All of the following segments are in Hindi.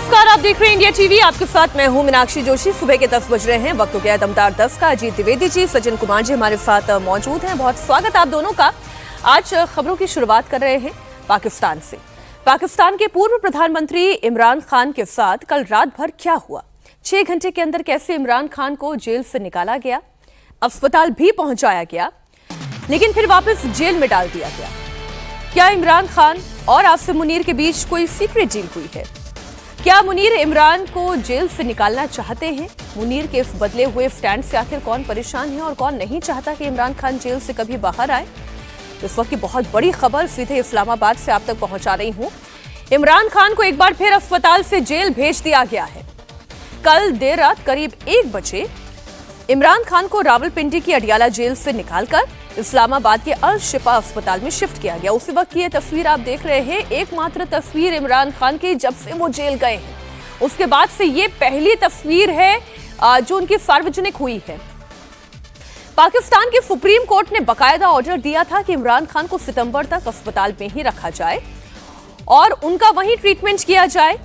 नमस्कार, आप देख रहे हैं इंडिया टीवी। आपके साथ मैं हूं मीनाक्षी जोशी। सुबह के 10 बज रहे हैं। वक्त हो गया दमदार 10 का। अजीत द्विवेदी जी, सज्जन कुमार जी हमारे साथ मौजूद हैं। बहुत स्वागत आप दोनों का। आज खबरों की शुरुआत कर रहे हैं पाकिस्तान से। पाकिस्तान के पूर्व प्रधानमंत्री इमरान खान के साथ कल रात भर क्या हुआ, 6 घंटे के अंदर कैसे इमरान खान को जेल से निकाला गया, अस्पताल भी पहुंचाया गया, लेकिन फिर वापस जेल में डाल दिया गया। क्या इमरान खान और आसिम मुनीर के बीच कोई सीक्रेट डील हुई है? क्या मुनीर इमरान को जेल से निकालना चाहते हैं? मुनीर के इस बदले हुए स्टैंड से आखिर कौन परेशान है और कौन नहीं चाहता कि इमरान खान जेल से कभी बाहर आए? इस वक्त की बहुत बड़ी खबर सीधे इस्लामाबाद से आप तक पहुंचा रही हूं। इमरान खान को एक बार फिर अस्पताल से जेल भेज दिया गया है। कल देर रात करीब 1 बजे इमरान खान को रावलपिंडी की अडियाला जेल से निकालकर इस्लामाबाद के अल शिफा अस्पताल में शिफ्ट किया गया। उसी वक्त की ये तस्वीर आप देख रहे हैं, एकमात्र तस्वीर इमरान खान की जब से वो जेल गए हैं। उसके बाद से ये पहली तस्वीर है जो उनकी सार्वजनिक हुई है। पाकिस्तान के सुप्रीम कोर्ट ने बकायदा ऑर्डर दिया था कि इमरान खान को सितंबर तक अस्पताल में ही रखा जाए और उनका वहीं ट्रीटमेंट किया जाए,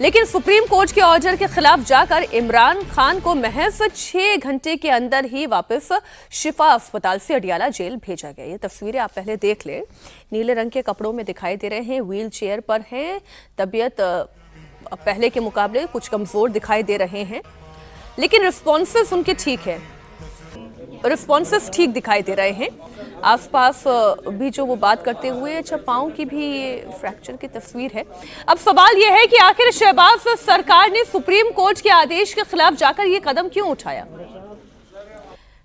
लेकिन सुप्रीम कोर्ट के ऑर्डर के खिलाफ जाकर इमरान खान को महज 6 घंटे के अंदर ही वापस शिफा अस्पताल से अडियाला जेल भेजा गया। ये तस्वीरें आप पहले देख ले। नीले रंग के कपड़ों में दिखाई दे रहे हैं, व्हील चेयर पर हैं, तबीयत पहले के मुकाबले कुछ कमजोर दिखाई दे रहे हैं, लेकिन रिस्पॉन्सेस उनके ठीक है, रिस्पॉन्सेस ठीक दिखाई दे रहे हैं। आसपास भी जो वो बात करते हुए, अच्छा पांव की भी ये फ्रैक्चर की तस्वीर है। अब सवाल ये है कि आखिर शहबाज सरकार ने सुप्रीम कोर्ट के आदेश के खिलाफ जाकर ये कदम क्यों उठाया?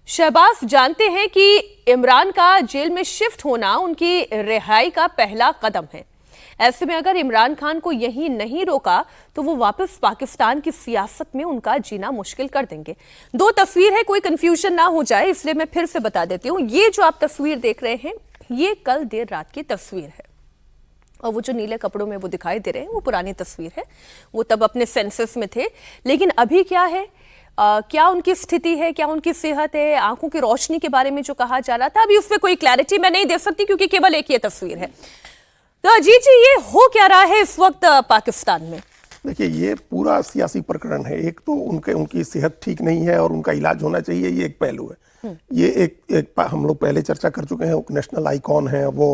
शहबाज जानते हैं कि इमरान का जेल में शिफ्ट होना उनकी रिहाई का पहला कदम है। ऐसे में अगर इमरान खान को यहीं नहीं रोका तो वो वापस पाकिस्तान की सियासत में उनका जीना मुश्किल कर देंगे। 2 तस्वीर है, कोई कंफ्यूजन ना हो जाए इसलिए मैं फिर से बता देती हूँ। ये जो आप तस्वीर देख रहे हैं ये कल देर रात की तस्वीर है, और वो जो नीले कपड़ों में वो दिखाई दे रहे हैं वो पुरानी तस्वीर है। वो तब अपने सेंसेस में थे, लेकिन अभी क्या है, क्या उनकी स्थिति है, क्या उनकी सेहत है, आंखों की रोशनी के बारे में जो कहा जा रहा था, अभी उस पर कोई क्लैरिटी मैं नहीं दे सकती क्योंकि केवल एक ये तस्वीर है। तो अजीत जी, ये हो क्या रहा है इस वक्त पाकिस्तान में? देखिए, ये पूरा सियासी प्रकरण है। एक तो उनकी सेहत ठीक नहीं है और उनका इलाज होना चाहिए, ये एक पहलू है। ये एक हम लोग पहले चर्चा कर चुके हैं, नेशनल आइकॉन है वो।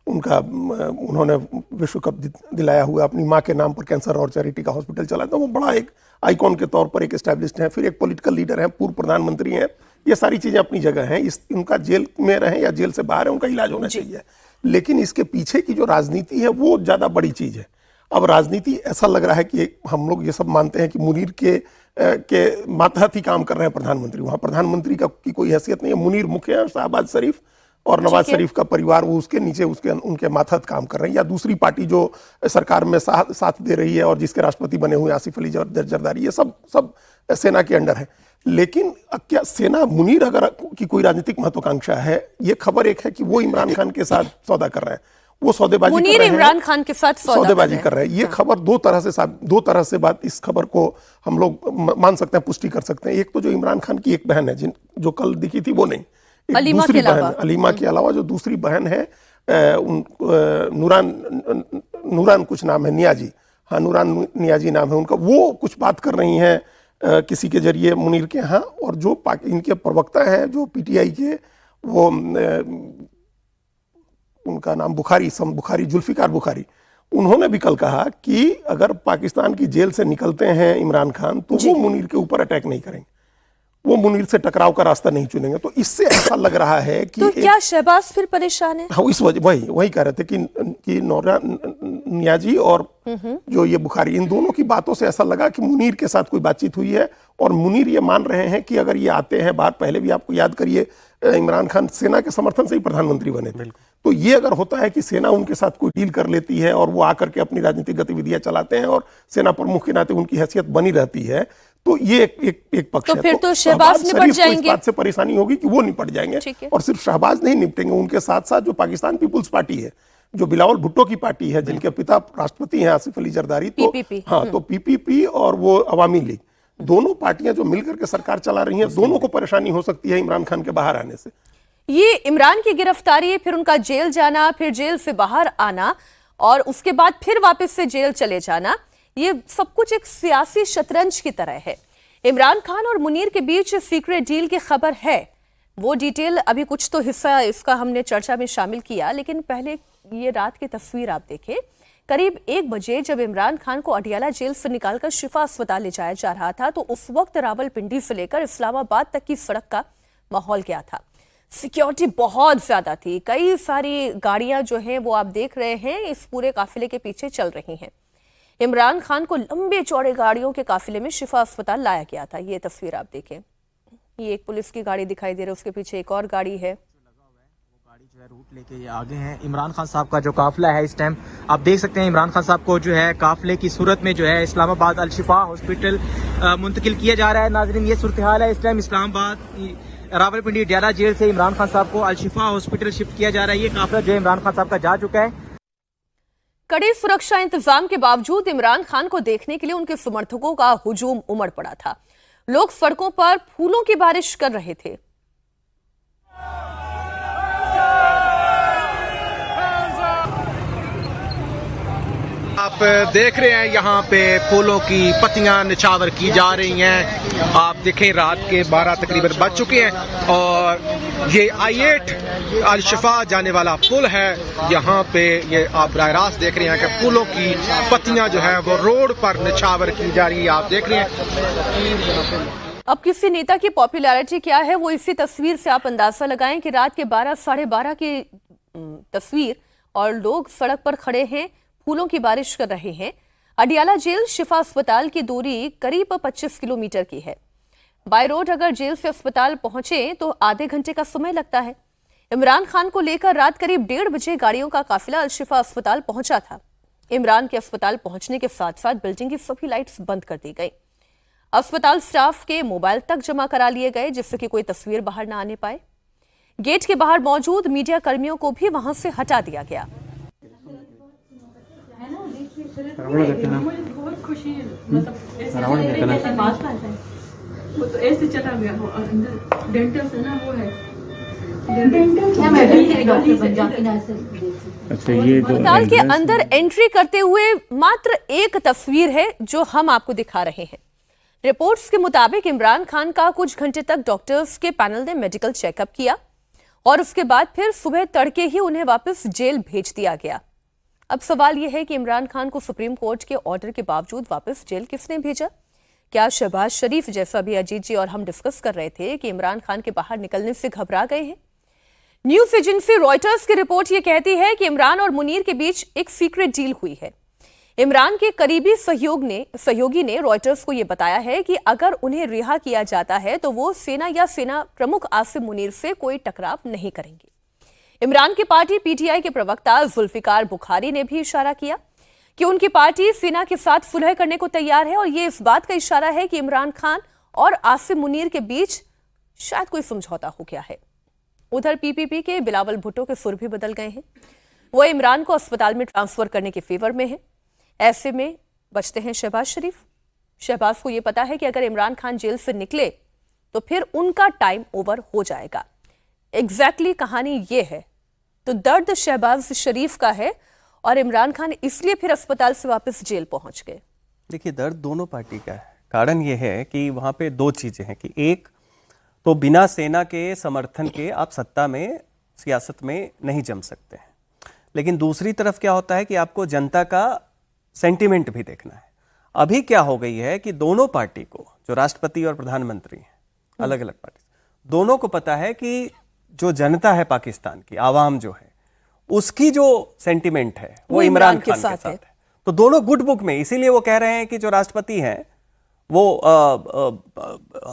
उन्होंने विश्व कप दिलाया हुआ, अपनी माँ के नाम पर कैंसर और चैरिटी का हॉस्पिटल चलाता है। वो बड़ा एक आइकॉन के तौर पर एक एस्टैब्लिश्ड है। फिर एक पॉलिटिकल लीडर है, पूर्व प्रधानमंत्री हैं। ये सारी चीजें अपनी जगह हैं। उनका जेल में रहे या जेल से बाहर है, उनका इलाज होना चाहिए। लेकिन इसके पीछे की जो राजनीति है वो ज्यादा बड़ी चीज है। अब राजनीति ऐसा लग रहा है कि हम लोग ये सब मानते हैं कि मुनीर के मातहत ही काम कर रहे हैं प्रधानमंत्री। वहां प्रधानमंत्री की कोई हैसियत नहीं है। मुनीर मुख्य है, शहबाज शरीफ और नवाज शरीफ का परिवार वो उसके नीचे उनके मातहत काम कर रहे हैं, या दूसरी पार्टी जो सरकार में साथ दे रही है और जिसके राष्ट्रपति बने हुए आसिफ अली जरदारी, ये सब सेना के अंडर है। लेकिन क्या सेना मुनीर अगर की कोई राजनीतिक महत्वाकांक्षा है, ये खबर एक है कि वो इमरान खान के साथ सौदा कर रहे हैं, वो सौदेबाजी कर रहे हैं, इमरान खान के साथ सौदेबाजी कर रहे हैं। ये खबर दो तरह से बात, इस खबर को हम लोग मान सकते हैं, पुष्टि कर सकते हैं। एक तो जो इमरान खान की एक बहन है जो कल दिखी थी, वो नहीं, एक दूसरी बहन अलीमा के अलावा जो दूसरी बहन है नूरान कुछ नाम है, नियाजी, हाँ नूरान नियाजी नाम है उनका, वो कुछ बात कर रही हैं किसी के जरिए मुनीर के यहाँ। और जो इनके प्रवक्ता हैं जो पीटीआई के, वो उनका नाम बुखारी जुल्फिकार बुखारी, उन्होंने भी कल कहा कि अगर पाकिस्तान की जेल से निकलते हैं इमरान खान तो वो मुनीर के ऊपर अटैक नहीं करेंगे, वो मुनीर से टकराव का रास्ता नहीं चुनेंगे। तो इससे ऐसा लग रहा है कि तो क्या शहबाज फिर परेशान है? हाँ, इस वजह वही कह रहे थे कि नियाजी और जो ये बुखारी, इन दोनों की बातों से ऐसा लगा कि मुनीर के साथ कोई बातचीत हुई है। और मुनीर ये मान रहे हैं कि अगर ये आते हैं बात, पहले भी आपको याद करिए इमरान खान सेना के समर्थन से ही प्रधानमंत्री बने थे। तो ये अगर होता है कि सेना उनके साथ कोई डील कर लेती है और वो आकर के अपनी राजनीतिक गतिविधियां चलाते हैं और सेना प्रमुख के नाते उनकी हैसियत बनी रहती है, तो ये एक पक्ष है। फिर तो शहबाज निपट जाएंगे, इस बात से परेशानी होगी कि वो निपट जाएंगे। और सिर्फ शहबाज नहीं निपटेंगे, उनके साथ साथ जो पाकिस्तान पीपुल्स पार्टी है, जो बिलावल भुट्टो की पार्टी है, जिनके पिता राष्ट्रपति हैं आसिफ अली जरदारी, तो हाँ, तो पीपीपी और वो अवामी लीग, दोनों पार्टियां जो मिलकर के सरकार चला रही हैं, दोनों को परेशानी हो सकती है इमरान खान के बाहर आने से। ये इमरान की गिरफ्तारी, फिर उनका जेल जाना, फिर जेल से बाहर आना और उसके बाद फिर वापस से जेल चले जाना, ये सब कुछ एक सियासी शतरंज की तरह है। इमरान खान और मुनीर के बीच सीक्रेट डील की खबर है। वो डिटेल अभी कुछ तो हिस्सा इसका हमने चर्चा में शामिल किया, लेकिन पहले ये रात की तस्वीर आप देखें। करीब 1 बजे जब इमरान खान को अडियाला जेल से निकालकर शिफा अस्पताल ले जाया जा रहा था, तो उस वक्त रावलपिंडी से लेकर इस्लामाबाद तक की सड़क का माहौल क्या था। सिक्योरिटी बहुत ज्यादा थी। कई सारी गाड़ियां जो हैं वो आप देख रहे हैं इस पूरे काफिले के पीछे चल रही हैं। इमरान खान को लंबे चौड़े गाड़ियों के काफिले में शिफा अस्पताल लाया गया था। ये तस्वीर आप देखें, ये एक पुलिस की गाड़ी दिखाई दे रही है, उसके पीछे एक और गाड़ी है। गाड़ी जो है रूट लेके ये आगे हैं। इमरान खान साहब का जो काफिला है इस टाइम आप देख सकते हैं, इमरान खान साहब को जो है काफिले की सूरत में जो है इस्लामाबाद अल-शिफा हॉस्पिटल मुंतकिल किया जा रहा है। नाजरीन, ये सूरत हाल है इस टाइम। इस्लामाबाद रावलपिंडी अडियाला जेल से इमरान खान साहब को अल-शिफा हॉस्पिटल शिफ्ट किया जा रहा है। ये काफिला जो है इमरान खान साहब का जा चुका है। कड़े सुरक्षा इंतजाम के बावजूद इमरान खान को देखने के लिए उनके समर्थकों का हुजूम उमड़ पड़ा था। लोग सड़कों पर फूलों की बारिश कर रहे थे। आप देख रहे हैं यहाँ पे फूलों की पत्तियां निछावर की जा रही हैं। आप देखें रात के 12 तकरीबन बज चुके हैं और ये I-8 अल-शिफा जाने वाला पुल है। यहाँ पे ये आप बराह रास्त देख रहे हैं कि फूलों की पत्तियां जो है वो रोड पर निछावर की जा रही है। आप देख रहे हैं। अब किसी नेता की पॉपुलैरिटी क्या है वो इसी तस्वीर से आप अंदाजा लगाएं कि रात के 12 साढ़े 12 की तस्वीर और लोग सड़क पर खड़े हैं, फूलों की बारिश कर रहे हैं। अडियाला जेल शिफा अस्पताल की दूरी करीब 25 किलोमीटर की है। बाय रोड अगर जेल से अस्पताल पहुंचे तो आधे घंटे का समय लगता है। इमरान खान को लेकर रात करीब 1:30 बजे गाड़ियों का काफिला अल-शिफा अस्पताल पहुंचा था। इमरान के अस्पताल पहुंचने के साथ साथ बिल्डिंग की सभी लाइट्स बंद कर दी गई। अस्पताल स्टाफ के मोबाइल तक जमा करा लिए गए जिससे कि कोई तस्वीर बाहर न आने पाए। गेट के बाहर मौजूद मीडिया कर्मियों को भी वहां से हटा दिया गया। बहुत खुशी है, मतलब वो तो ऐसे चला गया। वो अंदर डेंटल से ना वो है अस्पताल के अंदर एंट्री करते हुए मात्र एक तस्वीर है जो हम आपको दिखा रहे हैं। रिपोर्ट्स के मुताबिक इमरान खान का कुछ घंटे तक डॉक्टर्स के पैनल ने मेडिकल चेकअप किया और उसके बाद फिर सुबह तड़के ही उन्हें वापस जेल भेज दिया गया। अब सवाल यह है कि इमरान खान को सुप्रीम कोर्ट के ऑर्डर के बावजूद वापस जेल किसने भेजा? क्या शहबाज शरीफ, जैसा भी अजीत जी और हम डिस्कस कर रहे थे कि इमरान खान के बाहर निकलने से घबरा गए हैं? न्यूज एजेंसी रॉयटर्स की रिपोर्ट यह कहती है कि इमरान और मुनीर के बीच एक सीक्रेट डील हुई है। इमरान के करीबी सहयोगी ने रॉयटर्स को यह बताया है कि अगर उन्हें रिहा किया जाता है तो वो सेना या सेना प्रमुख आसिम मुनीर से कोई टकराव नहीं करेंगे। इमरान की पार्टी पीटीआई के प्रवक्ता जुल्फिकार बुखारी ने भी इशारा किया कि उनकी पार्टी सेना के साथ सुलह करने को तैयार है और ये इस बात का इशारा है कि इमरान खान और आसिम मुनीर के बीच शायद कोई समझौता हो गया है। उधर पीपीपी के बिलावल भुट्टो के सुर भी बदल गए हैं। वो इमरान को अस्पताल में ट्रांसफर करने के फेवर में है। ऐसे में बचते हैं शहबाज शरीफ। शहबाज को यह पता है कि अगर इमरान खान जेल से निकले तो फिर उनका टाइम ओवर हो जाएगा। एग्जैक्टली कहानी ये है। तो दर्द शहबाज शरीफ का है और इमरान खान इसलिए फिर अस्पताल से वापस जेल पहुंच गए। देखिए, दर्द दोनों पार्टी का है। कारण यह है कि वहां पे दो चीजें हैं कि एक तो बिना सेना के समर्थन के आप सत्ता में सियासत में नहीं जम सकते हैं, लेकिन दूसरी तरफ क्या होता है कि आपको जनता का सेंटिमेंट भी देखना है। अभी क्या हो गई है कि दोनों पार्टी को, जो राष्ट्रपति और प्रधानमंत्री हैं, अलग अलग पार्टी, दोनों को पता है कि जो जनता है पाकिस्तान की आवाम जो है उसकी जो सेंटिमेंट है वो इमरान खान के साथ है। तो दोनों गुड बुक में, इसीलिए वो कह रहे हैं कि जो राष्ट्रपति हैं वो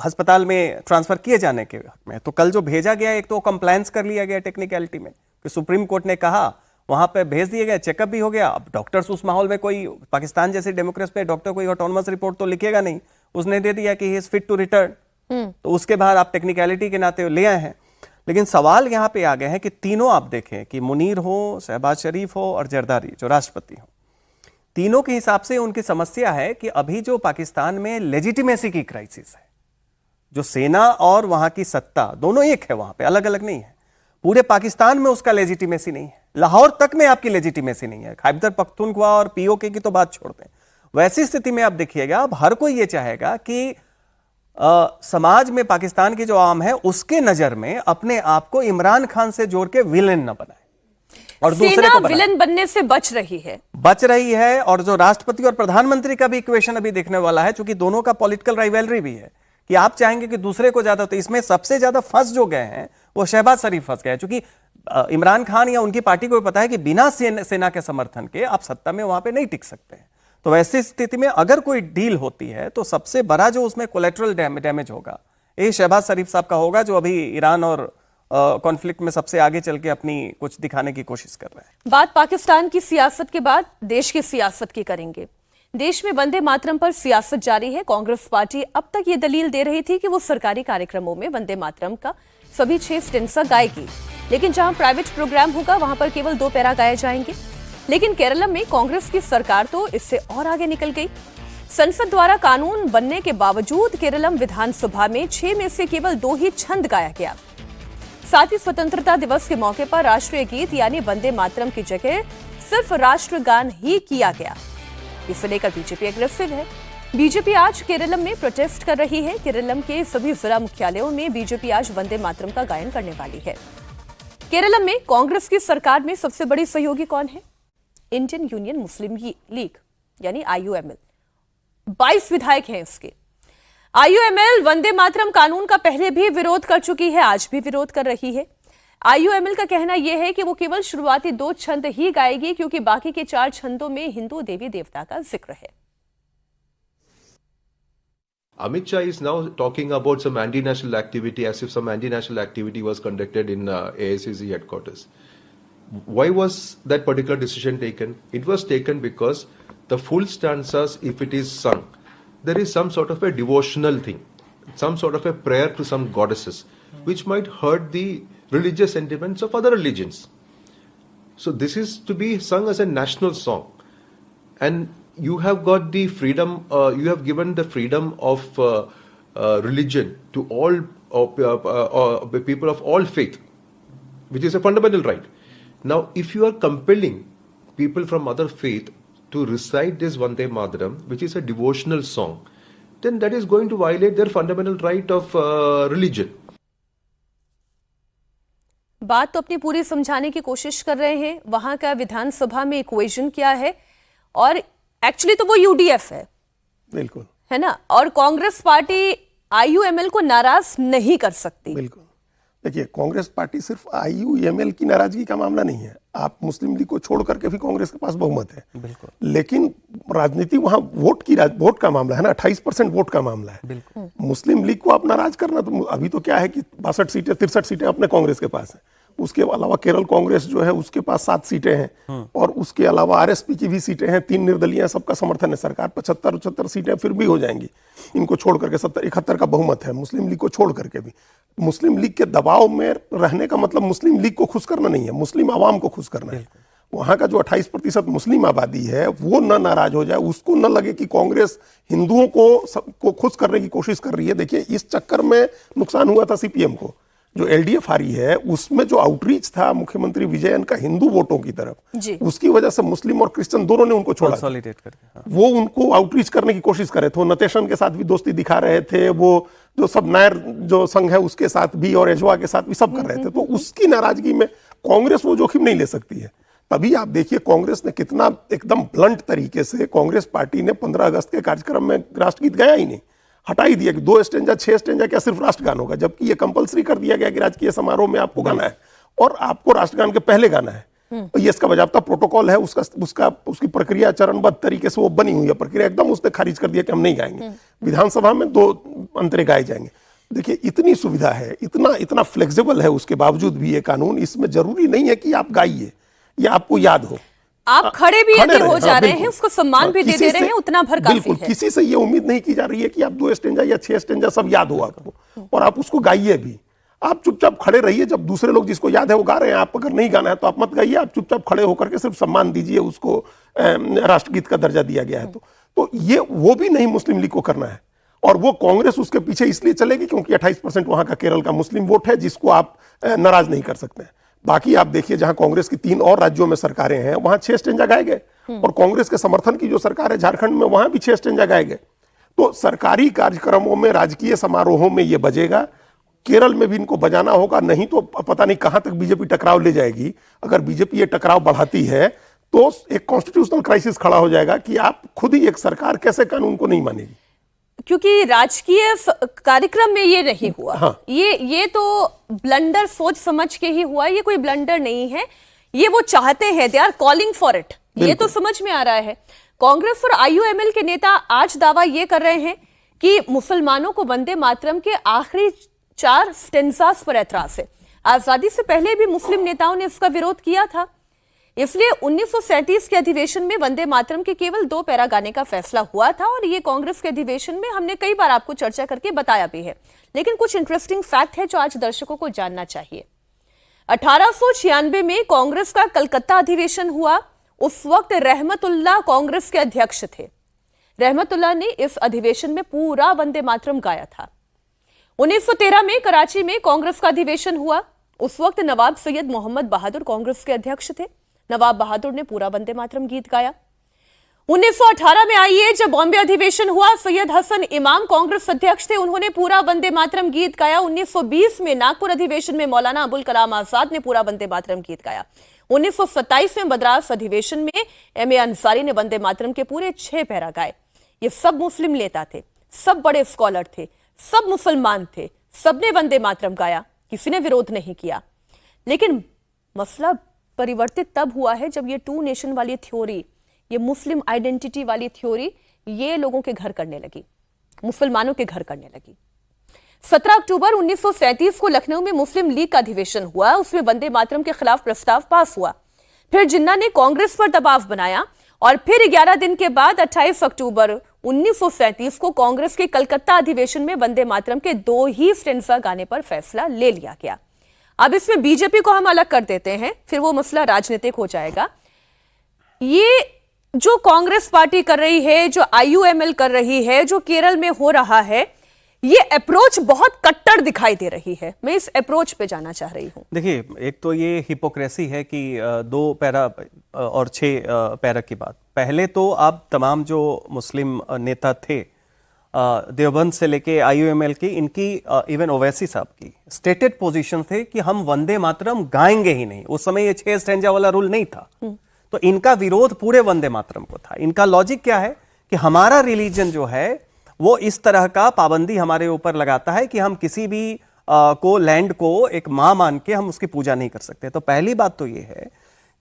अस्पताल में ट्रांसफर किए जाने के हक में। तो कल जो भेजा गया, एक तो कंप्लायंस कर लिया गया टेक्निकलिटी में कि सुप्रीम कोर्ट ने कहा, वहां पे भेज दिए गए, चेकअप भी हो गया। अब डॉक्टर्स उस माहौल में, कोई पाकिस्तान जैसे डेमोक्रेसी में डॉक्टर कोई ऑटोनमस रिपोर्ट तो लिखेगा नहीं, उसने दे दिया कि he is fit to return. तो उसके बाद आप टेक्निकलिटी के नाते ले आए हैं। लेकिन सवाल यहां पे आ गए हैं कि तीनों आप देखें कि मुनीर हो, शहबाज शरीफ हो और जरदारी जो राष्ट्रपति हो, तीनों के हिसाब से उनकी समस्या है कि अभी जो पाकिस्तान में लेजिटिमेसी की क्राइसिस है, जो सेना और वहां की सत्ता दोनों एक है, वहां पे अलग अलग नहीं है। पूरे पाकिस्तान में उसका लेजिटिमेसी नहीं है। लाहौर तक में आपकी लेजिटिमेसी नहीं है। खैबर पख्तूनख्वा और पीओके की तो बात छोड़ दें, वैसी स्थिति में आप देखिएगा, अब हर कोई ये चाहेगा कि समाज में पाकिस्तान की जो आम है उसके नजर में अपने आप को इमरान खान से जोड़ के विलेन न बनाए और दूसरे को विलेन बनने से बच रही है। और जो राष्ट्रपति और प्रधानमंत्री का भी इक्वेशन अभी देखने वाला है, क्योंकि दोनों का पॉलिटिकल राइवलरी भी है कि आप चाहेंगे कि दूसरे को ज्यादा, तो इसमें सबसे ज्यादा फंस जो गए हैं वो शहबाज शरीफ फंस गए, क्योंकि इमरान खान या उनकी पार्टी को पता है कि बिना सेना के समर्थन के आप सत्ता में वहां पे नहीं टिक सकते हैं। तो वैसी स्थिति में अगर कोई डील होती है तो सबसे बड़ा जो उसमें कोलेटरल डैमेज होगा ये शहबाज शरीफ साहब का होगा, जो अभी ईरान और कॉन्फ्लिक्ट में सबसे आगे चल के अपनी कुछ दिखाने की कोशिश कर रहे हैं। बात पाकिस्तान की सियासत के बाद देश की सियासत की करेंगे। देश में वंदे मातरम पर सियासत जारी है। कांग्रेस पार्टी अब तक ये दलील दे रही थी कि वो सरकारी कार्यक्रमों में वंदे मातरम का सभी 6 स्टेंजा गाएगी, लेकिन जहां प्राइवेट प्रोग्राम होगा वहां पर केवल 2 पैरा गाए जाएंगे। लेकिन केरल में कांग्रेस की सरकार तो इससे और आगे निकल गई। संसद द्वारा कानून बनने के बावजूद केरलम विधानसभा में 6 में से केवल 2 ही छंद गाया गया। साथ ही स्वतंत्रता दिवस के मौके पर राष्ट्रीय गीत यानी वंदे मातरम की जगह सिर्फ राष्ट्रगान ही किया गया। इसे लेकर बीजेपी एग्रेसिव है। बीजेपी आज केरलम में प्रोटेस्ट कर रही है। केरलम के सभी जिला मुख्यालयों में बीजेपी आज वंदे मातरम का गायन करने वाली है। केरलम में कांग्रेस की सरकार में सबसे बड़ी सहयोगी कौन है? इंडियन यूनियन मुस्लिम लीग यानी IUML। 22 विधायक हैं इसके। IUML वंदे मातरम कानून का पहले भी विरोध कर चुकी है, आज भी विरोध कर रही है। IUML का कहना यह है कि वो केवल शुरुआती 2 छंद ही गाएगी, क्योंकि बाकी के 4 छंदों में हिंदू देवी देवता का जिक्र है। Amit Shah is now talking about some anti-national activity as if some anti-national activity was conducted in AICC headquarters. Why was that particular decision taken? It was taken because the full stanzas, if it is sung, there is some sort of a devotional thing, some sort of a prayer to some goddesses, which might hurt the religious sentiments of other religions. So this is to be sung as a national song. And you have got the freedom, you have given the freedom of religion to all people of all faith, which is a fundamental right. Now, if you are compelling people from other faith to recite this Vande Mataram, which is a devotional song, then that is going to violate their fundamental right of religion. बात तो अपनी पूरी समझाने की कोशिश कर रहे हैं। वहां का विधानसभा में इक्वेशन क्या है, और एक्चुअली तो वो UDF है, बिल्कुल है ना, और कांग्रेस पार्टी IUML को नाराज नहीं कर सकती। बिल्कुल। देखिए, कांग्रेस पार्टी सिर्फ IUML की नाराजगी का मामला नहीं है। आप मुस्लिम लीग को छोड़ करके भी कांग्रेस के पास बहुमत है, बिल्कुल, लेकिन राजनीति वहां वोट का मामला है ना, 28% वोट का मामला है। बिल्कुल। मुस्लिम लीग को आप नाराज करना, तो अभी तो क्या है कि 62 सीटें 63 सीटें अपने कांग्रेस के पास है। उसके अलावा केरल कांग्रेस जो है उसके पास 7 सीटें हैं, और उसके अलावा RSP की भी सीटें हैं, 3 निर्दलीय, सबका समर्थन है। सरकार 75-75 सीटें फिर भी हो जाएंगी इनको छोड़ करके। 70-71 का बहुमत है मुस्लिम लीग को छोड़ करके भी। मुस्लिम लीग के दबाव में रहने का मतलब मुस्लिम लीग को खुश करना नहीं है, मुस्लिम आवाम को खुश करना है। वहां का जो 28% मुस्लिम आबादी है वो न नाराज हो जाए, उसको न लगे कि कांग्रेस हिंदुओं को खुश करने की कोशिश कर रही है। देखिए, इस चक्कर में नुकसान हुआ था CPM को। जो LDF हारी है उसमें जो आउटरीच था मुख्यमंत्री विजयन का हिंदू वोटों की तरफ, उसकी वजह से मुस्लिम और क्रिश्चियन दोनों ने उनको छोड़ा करके, वो उनको आउटरीच करने की कोशिश कर रहे थे। नतेशन के साथ भी दोस्ती दिखा रहे थे, वो जो सब नायर जो संघ है उसके साथ भी और एजवा के साथ भी सब कर रहे थे। तो उसकी नाराजगी में कांग्रेस वो जोखिम नहीं ले सकती है। तभी आप देखिए कांग्रेस ने कितना एकदम ब्लंट तरीके से, कांग्रेस पार्टी ने 15 अगस्त के कार्यक्रम में राष्ट्रगीत गाया ही नहीं, हटा ही दिया कि 2 स्टेंजा 6 स्टेंजा क्या सिर्फ राष्ट्रगान होगा, जबकि ये कंपलसरी कर दिया गया कि राजकीय समारोह में आपको गाना है और आपको राष्ट्रगान के पहले गाना है। तो ये इसका बाकायदा प्रोटोकॉल है, उसकी प्रक्रिया चरणबद्ध तरीके से वो बनी हुई है प्रक्रिया। एकदम उसने खारिज कर दिया कि हम नहीं गाएंगे, विधानसभा में 2 अंतरे गाए जाएंगे। देखिए, इतनी सुविधा है, इतना फ्लेक्सिबल है, उसके बावजूद भी ये कानून, इसमें जरूरी नहीं है कि आप गाइए या आपको याद हो, आप खड़े भी यदि हो जा रहे हैं, उसको सम्मान भी दे रहे हैं, उतना भर काफी है। किसी से ये उम्मीद नहीं की जा रही है कि आप 2 स्टेंजा या 6 स्टेंजा सब याद हो आपको, और आप उसको गाइए भी। आप चुपचाप खड़े रहिए, जब दूसरे लोग जिसको याद है वो गा रहे हैं, आप अगर नहीं गाना है तो आप मत गाइए, आप चुपचाप खड़े होकर के सिर्फ सम्मान दीजिए, उसको राष्ट्रगीत का दर्जा दिया गया है। तो ये वो भी नहीं मुस्लिम लीग को करना है, और वो कांग्रेस उसके पीछे इसलिए चलेगी क्योंकि 28% वहां का केरल का मुस्लिम वोट है, जिसको आप नाराज नहीं कर सकते हैं। बाकी आप देखिए जहां कांग्रेस की 3 और राज्यों में सरकारें हैं वहां 6 स्टेंजा गाए गए, और कांग्रेस के समर्थन की जो सरकार है झारखंड में वहां भी 6 स्टेंजा गाए गए। तो सरकारी कार्यक्रमों में, राजकीय समारोहों में ये बजेगा। केरल में भी इनको बजाना होगा, नहीं तो पता नहीं कहां तक बीजेपी टकराव ले जाएगी। अगर बीजेपी ये टकराव बढ़ाती है तो एक कॉन्स्टिट्यूशनल क्राइसिस खड़ा हो जाएगा कि आप खुद ही एक सरकार कैसे कानून को नहीं मानेगी, क्योंकि राजकीय कार्यक्रम में ये नहीं हुआ। हाँ। ये तो ब्लंडर सोच समझ के ही हुआ, ये कोई ब्लंडर नहीं है, ये वो चाहते हैं, they are calling for it, ये तो समझ में आ रहा है। कांग्रेस और आईयूएमएल के नेता आज दावा ये कर रहे हैं कि मुसलमानों को वंदे मातरम के आखिरी 4 स्टेंजास पर ऐतराज है। आजादी से पहले भी मुस्लिम नेताओं ने इसका विरोध किया था, इसलिए 1937 के अधिवेशन में वंदे मातरम के केवल 2 पैरा गाने का फैसला हुआ था, और ये कांग्रेस के अधिवेशन में हमने कई बार आपको चर्चा करके बताया भी है। लेकिन कुछ इंटरेस्टिंग फैक्ट है जो आज दर्शकों को जानना चाहिए। 1896 में कांग्रेस का कलकत्ता अधिवेशन हुआ। उस वक्त रहमतुल्लाह कांग्रेस के अध्यक्ष थे। रहमतुल्लाह ने इस अधिवेशन में पूरा वंदे मातरम गाया था। 1913 में कराची में कांग्रेस का अधिवेशन हुआ। उस वक्त नवाब सैयद मोहम्मद बहादुर कांग्रेस के अध्यक्ष थे। नवाब बहादुर ने पूरा वंदे मातरम गीत गाया। 1918 में आइए, जब बॉम्बे अधिवेशन हुआ, सैयद हसन इमाम कांग्रेस अध्यक्ष थे, उन्होंने पूरा वंदे मातरम गीत गाया। 1920 में नागपुर अधिवेशन में मौलाना अबुल कलाम आजाद ने पूरा वंदे मातरम गीत गाया। 1927 में मद्रास अधिवेशन में एम.ए. अंसारी ने वंदे मातरम के पूरे 6 पैरा गाए। ये सब मुस्लिम नेता थे, सब बड़े स्कॉलर थे, सब मुसलमान थे, सबने वंदे मातरम गाया, किसी ने विरोध नहीं किया। लेकिन मसला परिवर्तित तब हुआ है जब ये 2 नेशन वाली थ्योरी, ये मुस्लिम आइडेंटिटी वाली थ्योरी, ये लोगों के घर करने लगी, मुसलमानों के घर करने लगी। 17 अक्टूबर 1937 को लखनऊ में मुस्लिम लीग का अधिवेशन हुआ। उसमें वंदे मातरम के खिलाफ प्रस्ताव पास हुआ। फिर जिन्ना ने कांग्रेस पर दबाव बनाया, और फिर 11 दिन के बाद 28 अक्टूबर 1937 को कांग्रेस के कलकत्ता अधिवेशन में वंदे मातरम के 2 ही स्टेंजा गाने पर फैसला ले लिया गया। अब इसमें बीजेपी को हम अलग कर देते हैं, फिर वो मसला राजनीतिक हो जाएगा। ये जो कांग्रेस पार्टी कर रही है, जो आईयूएमएल कर रही है, जो केरल में हो रहा है, ये अप्रोच बहुत कट्टर दिखाई दे रही है। मैं इस अप्रोच पे जाना चाह रही हूं। देखिए, एक तो ये हिपोक्रेसी है कि 2 पैरा और 6 पैरा की बात। पहले तो आप तमाम जो मुस्लिम नेता थे, देवबंद से लेके आईयूएमएल की, इनकी इवन ओवैसी साहब की स्टेटेड पोजीशन थे कि हम वंदे मातरम गाएंगे ही नहीं। उस समय ये 6 स्टेंजा वाला रूल नहीं था, तो इनका विरोध पूरे वंदे मातरम को था। इनका लॉजिक क्या है कि हमारा रिलीजन जो है वो इस तरह का पाबंदी हमारे ऊपर लगाता है कि हम किसी भी को, लैंड को एक मां मान के हम उसकी पूजा नहीं कर सकते। तो पहली बात तो ये है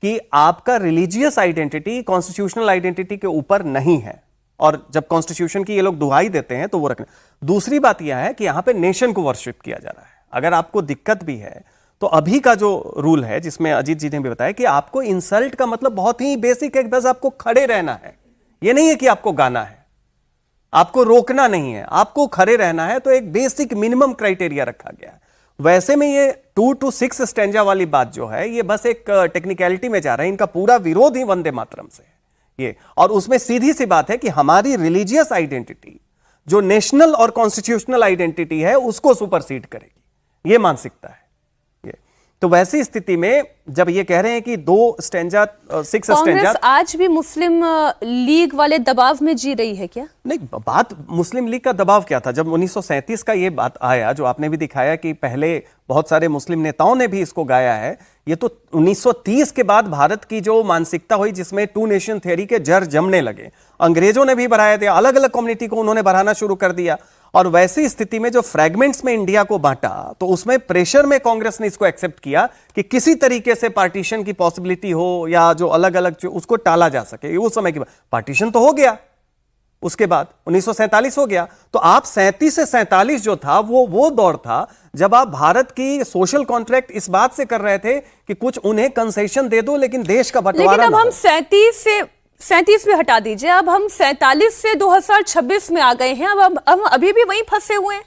कि आपका रिलीजियस आइडेंटिटी कॉन्स्टिट्यूशनल आइडेंटिटी के ऊपर नहीं है, और जब कॉन्स्टिट्यूशन की ये लोग दुहाई देते हैं तो वो रखना। दूसरी बात यह है कि यहां पे नेशन को वर्शिप किया जा रहा है। अगर आपको दिक्कत भी है तो अभी का जो रूल है, जिसमें अजीत जी ने भी बताया कि आपको इंसल्ट का मतलब बहुत ही बेसिक है, बस आपको खड़े रहना है। यह नहीं है कि आपको गाना है, आपको रोकना नहीं है, आपको खड़े रहना है। तो एक बेसिक मिनिमम क्राइटेरिया रखा गया है। वैसे में ये 2 to 6 स्टेंजा वाली बात जो है, ये बस एक टेक्निकलिटी में जा रहा है। इनका पूरा विरोध ही वंदे मातरम से है ये, और उसमें सीधी सी बात है कि हमारी रिलीजियस आइडेंटिटी जो नेशनल और कॉन्स्टिट्यूशनल आइडेंटिटी है उसको सुपरसीड करेगी, ये मानसिकता है ये। तो वैसी स्थिति में जब ये कह रहे हैं कि 2 स्टेंजा 6 स्टेंजा, आज भी मुस्लिम लीग वाले दबाव में जी रही है क्या? नहीं, बात मुस्लिम लीग का दबाव क्या था जब 1937 का ये बात आया, जो आपने भी दिखाया कि पहले बहुत सारे मुस्लिम नेताओं ने भी इसको गाया है। ये तो 1930 के बाद भारत की जो मानसिकता हुई, जिसमें 2 नेशन थ्योरी के जड़ जमने लगे, अंग्रेजों ने भी बढ़ाया दिया, अलग अलग कम्युनिटी को उन्होंने बढ़ाना शुरू कर दिया। और वैसी स्थिति में जो फ्रैगमेंट्स में इंडिया को बांटा, तो उसमें प्रेशर में कांग्रेस ने इसको एक्सेप्ट किया कि किसी तरीके से पार्टीशन की पॉसिबिलिटी हो, या जो अलग अलग उसको टाला जा सके। उस समय की बात, पार्टीशन तो हो गया, उसके बाद 1947 हो गया। तो आप 37 से 47 जो था वो दौर था जब आप भारत की सोशल कॉन्ट्रैक्ट इस बात से कर रहे थे कि कुछ उन्हें कंसेशन दे दो, लेकिन देश का बंटवारा। लेकिन अब हम 37 में हटा दीजिए, अब हम 47 से 2026 में आ गए हैं। अब हम अभी भी वहीं फंसे हुए हैं।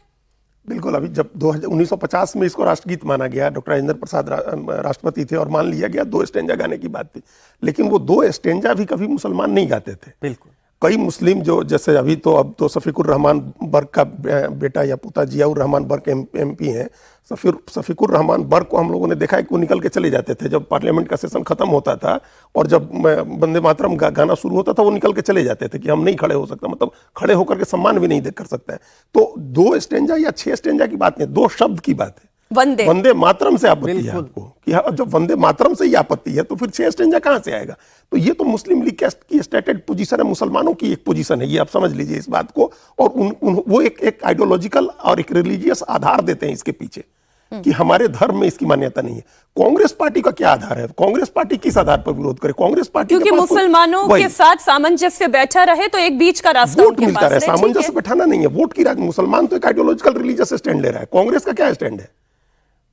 बिल्कुल। अभी जब 1950 में इसको राष्ट्रगीत माना गया, डॉक्टर राजेंद्र प्रसाद राष्ट्रपति थे और मान लिया गया 2 स्टेंजा गाने की बात थी, लेकिन वो 2 स्टेंजा भी कभी मुसलमान नहीं गाते थे। बिल्कुल। कई मुस्लिम जो, जैसे अब तो शफीकुर रहमान बर्क का बेटा या पोता जियाउर रहमान बर्क MP हैं, शफीकुर रहमान बर्क को हम लोगों ने देखा है कि वो निकल के चले जाते थे जब पार्लियामेंट का सेशन खत्म होता था, और जब वंदे मातरम गाना शुरू होता था वो निकल के चले जाते थे कि हम नहीं खड़े हो सकते, मतलब खड़े होकर के सम्मान भी नहीं कर सकते हैं। तो 2 स्टेंजा या 6 स्टेंजा की बात नहीं, 2 शब्द की बात है। वंदे मातरम से आपत्ति है आपको कि जब वंदे मातरम से ही आपत्ति है तो फिर 6 स्टेंजा कहां से आएगा? तो ये तो मुस्लिम लीग की स्टेटेड पोजीशन है, मुसलमानों की एक पोजीशन है, ये आप समझ लीजिए इस बात को। और वो एक आइडियोलॉजिकल और एक रिलीजियस आधार देते हैं इसके पीछे कि हमारे धर्म में इसकी मान्यता नहीं है। कांग्रेस पार्टी का क्या आधार है? कांग्रेस पार्टी किस आधार पर विरोध करे? कांग्रेस पार्टी क्योंकि मुसलमानों के साथ सामंजस्य बैठा रहे तो एक बीच का रास्ता वोट मिलता रहे। सामंजस्य बैठाना नहीं है, वोट की मुसलमान तो एक आइडियोलॉजिकल रिलीजियस स्टैंड ले रहा है, कांग्रेस का क्या स्टैंड है?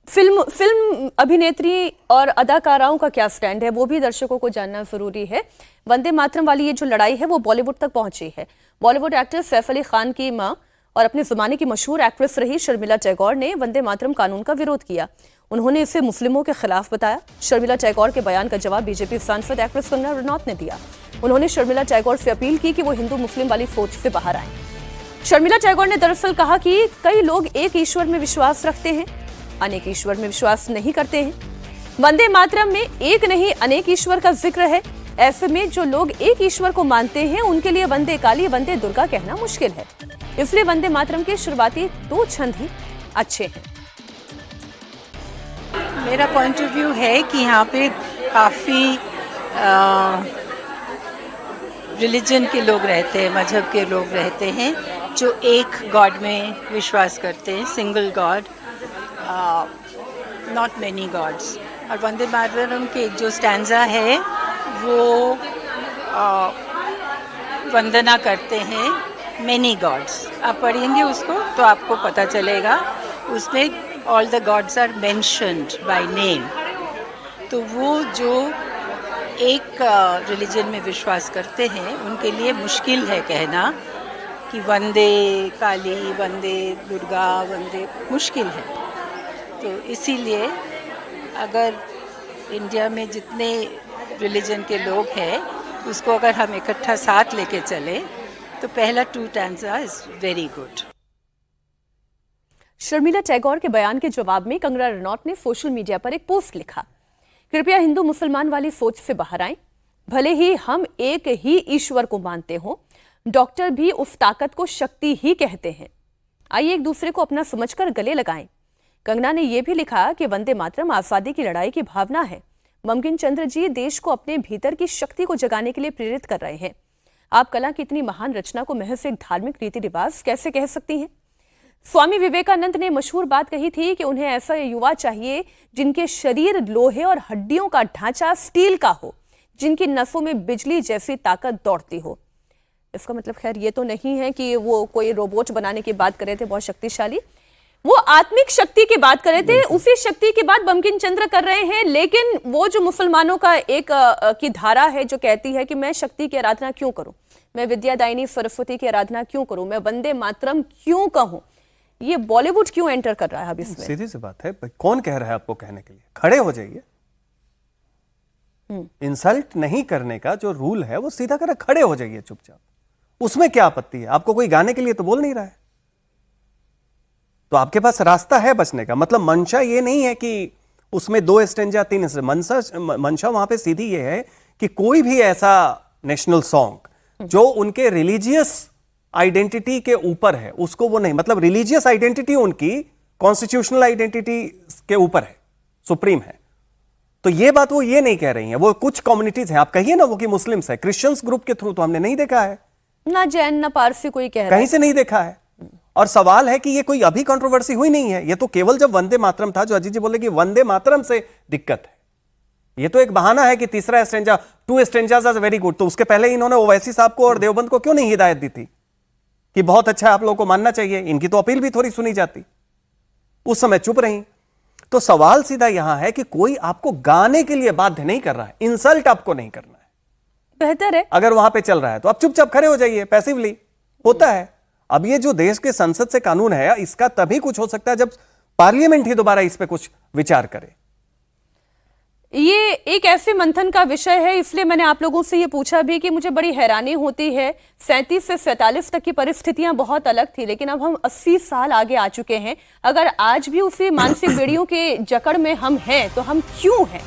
फिल्म अभिनेत्री और अदाकाराओं का क्या स्टैंड है, वो भी दर्शकों को जानना जरूरी है। वंदे मातरम वाली ये जो लड़ाई है वो बॉलीवुड तक पहुंची है। बॉलीवुड एक्टर सैफ अली खान की मां और अपने जमाने की मशहूर एक्ट्रेस रही शर्मिला टैगोर ने वंदे मातरम कानून का विरोध किया। उन्होंने इसे मुस्लिमों के खिलाफ बताया। शर्मिला टैगोर के बयान का जवाब बीजेपी सांसद एक्ट्रेस कंगना रनौत ने दिया। उन्होंने शर्मिला टैगोर से अपील की कि वो हिंदू मुस्लिम वाली सोच से बाहर आए। शर्मिला टैगोर ने दरअसल कहा कि कई लोग एक ईश्वर में विश्वास रखते हैं, अनेक ईश्वर में विश्वास नहीं करते हैं। वंदे मातरम में एक नहीं अनेक ईश्वर का जिक्र है। ऐसे में जो लोग एक ईश्वर को मानते हैं उनके लिए वंदे काली वंदे दुर्गा कहना मुश्किल है। इसलिए वंदे मातरम के शुरुआती 2 छंद ही अच्छे हैं। मेरा पॉइंट ऑफ व्यू है कि यहाँ पे काफ़ी रिलीजन के लोग रहते हैं, मजहब के लोग रहते हैं जो एक गॉड में विश्वास करते हैं, single God, not many God's. और वंदे मातरम के जो स्टैंजा है वो वंदना करते हैं मेनी गॉड्स। आप पढ़ेंगे उसको तो आपको पता चलेगा, उसमें all the gods are mentioned by name. तो वो जो एक रिलीजन में विश्वास करते हैं उनके लिए मुश्किल है कहना कि वंदे काली, वंदे दुर्गा, वंदे, मुश्किल है। तो इसीलिए अगर इंडिया में जितने रिलीजन के लोग हैं उसको अगर हम इकट्ठा साथ लेके चले तो पहला 2 stanza is very good. Sharmila Tagore के बयान के जवाब में कंगना रनौत ने सोशल मीडिया पर एक पोस्ट लिखा, कृपया हिंदू मुसलमान वाली सोच से बाहर आएं। भले ही हम एक ही ईश्वर को मानते हों, डॉक्टर भी उस ताकत को शक्ति ही कहते हैं। आइए एक दूसरे को अपना समझकर गले लगाएं। कंगना ने यह भी लिखा कि वंदे मातरम आजादी की लड़ाई की भावना है। बंकिम चंद्र जी देश को अपने भीतर की शक्ति को जगाने के लिए प्रेरित कर रहे हैं। आप कला की इतनी महान रचना को महज एक धार्मिक रीति रिवाज कैसे कह सकती हैं? स्वामी विवेकानंद ने मशहूर बात कही थी कि उन्हें ऐसा युवा चाहिए जिनके शरीर लोहे और हड्डियों का ढांचा स्टील का हो, जिनकी नसों में बिजली जैसी ताकत दौड़ती हो। इसका मतलब खैर ये तो नहीं है कि वो कोई रोबोट बनाने की बात कर रहे थे बहुत शक्तिशाली, वो आत्मिक शक्ति की बात कर रहे थे। उसी शक्ति की बात बंकिम चंद्र कर रहे हैं। लेकिन वो जो मुसलमानों का एक की धारा है जो कहती है कि मैं शक्ति की आराधना क्यों करूं, मैं विद्यादायिनी सरस्वती की आराधना क्यों करूं, मैं वंदे मातरम क्यों कहूं, ये बॉलीवुड क्यों एंटर कर रहा है अब इसमें? सीधी सी बात है, कौन कह रहा है आपको कहने के लिए? खड़े हो जाइए। इंसल्ट नहीं करने का जो रूल है वो सीधा कर, खड़े हो जाइए चुपचाप। उसमें क्या आपत्ति है? आपको कोई गाने के लिए तो बोल नहीं रहा है, तो आपके पास रास्ता है बचने का। मतलब मंशा ये नहीं है कि उसमें 2 स्टेंजा 3 मंशा वहां पे सीधी ये है कि कोई भी ऐसा नेशनल सॉन्ग जो उनके रिलीजियस आइडेंटिटी के ऊपर है उसको वो नहीं, मतलब रिलीजियस आइडेंटिटी उनकी कॉन्स्टिट्यूशनल आइडेंटिटी के ऊपर है, सुप्रीम है। तो ये बात वो ये नहीं कह रही है। वो कुछ कम्युनिटीज हैं, आप कहिए ना वो कि मुस्लिम्स है, क्रिश्चियंस ग्रुप के थ्रू तो हमने नहीं देखा है, ना जैन ना पारसी कोई कह रहा है, कहीं से नहीं देखा है। और सवाल है कि ये कोई अभी कंट्रोवर्सी हुई नहीं है, ये तो केवल जब वंदे मातरम था, जो अजीत जी बोले कि वंदे मातरम से दिक्कत है, ये तो एक बहाना है कि तीसरा stanza 2 stanzas are very good. तो उसके पहले इन्होंने ओवैसी साहब को और देवबंद को क्यों नहीं हिदायत दी थी कि बहुत अच्छा आप लोगों को मानना चाहिए? इनकी तो अपील भी थोड़ी सुनी जाती, उस समय चुप रही। तो सवाल सीधा यहां है कि कोई आपको गाने के लिए बाध्य नहीं कर रहा है, इंसल्ट आपको नहीं करना है। बेहतर है अगर वहां पे चल रहा है तो आप चुपचाप खड़े हो जाइए, पैसिवली होता है। अब ये जो देश के संसद से कानून है, इसका तभी कुछ हो सकता है जब पार्लियामेंट ही दोबारा इस पे कुछ विचार करे। ये एक ऐसे मंथन का विषय है, इसलिए मैंने आप लोगों से ये पूछा भी कि मुझे बड़ी हैरानी होती है। 37 से 47 तक की परिस्थितियां बहुत अलग थी, लेकिन अब हम 80 साल आगे आ चुके हैं। अगर आज भी उसी मानसिक बेड़ियों के जकड़ में हम हैं तो हम क्यों हैं?